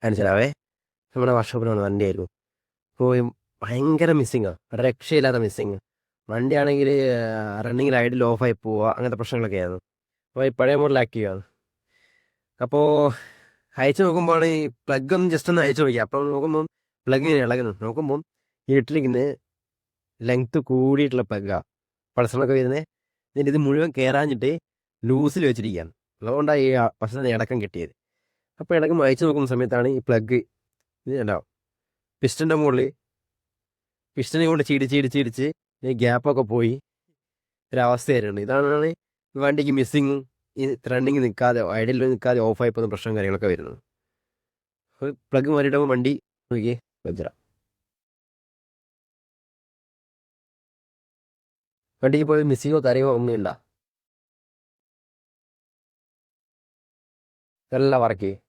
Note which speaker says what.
Speaker 1: കാണിച്ചുതരാവേ. നമ്മുടെ വർക്ക്ഷോപ്പിൽ വന്ന വണ്ടിയായിരുന്നു. അപ്പോൾ ഭയങ്കര മിസ്സിങ്ങാണ്, രക്ഷയില്ലാത്ത മിസ്സിങ്. വണ്ടിയാണെങ്കിൽ റണ്ണിങ് ലൈറ്റിൽ ഓഫായി പോവുക, അങ്ങനത്തെ പ്രശ്നങ്ങളൊക്കെ ആയിരുന്നു. അപ്പോൾ ഈ പഴയ മോഡൽ ആക്റ്റീവാണ്. അപ്പോൾ അയച്ചു നോക്കുമ്പോൾ ഈ പ്ലഗ് ഒന്ന് ജസ്റ്റ് ഒന്ന് അയച്ചു നോക്കി. അപ്പോൾ നോക്കുമ്പം പ്ലഗ് ഇങ്ങനെ ഇളകുന്നു. നോക്കുമ്പം ഇട്ടിരിക്കുന്നത് ലെങ്ത്ത് കൂടിയിട്ടുള്ള പ്ലഗ്ഗാണ്, പൾസറിനൊക്കെ വരുന്നത്. എന്നിട്ട് ഇത് മുഴുവൻ കയറാഞ്ഞിട്ട് ലൂസിൽ വെച്ചിരിക്കുകയാണ്. അതുകൊണ്ടാണ് ഈ വശത്ത് ഇടക്കം കിട്ടിയത്. അപ്പോൾ ഇടയ്ക്ക് അയച്ചു നോക്കുന്ന സമയത്താണ് ഈ പ്ലഗ് ഇത് ഉണ്ടാവും പിസ്റ്റൻ്റെ മുകളിൽ, പിസ്റ്റനെ കൊണ്ട് ചീടിച്ച് ഈ ഗ്യാപ്പൊക്കെ പോയി ഒരവസ്ഥയായിരുന്നു. ഇതാണ് വണ്ടിക്ക് മിസ്സിങ്ങും ഈ റണ്ണിങ് നിൽക്കാതെ, ഐഡിയൽ നിൽക്കാതെ ഓഫായി പോകുന്ന പ്രശ്നം കാര്യങ്ങളൊക്കെ വരുന്നത്. പ്ലഗ് മാറിയിട്ടാകുമ്പോൾ വണ്ടി നോക്കി വെച്ചിട വണ്ടിക്ക് പോയി മിസ്സിങ്ങോ തരയോ ഒന്നുമില്ല, ഇതെല്ലാം വർക്ക് ചെയ്യും.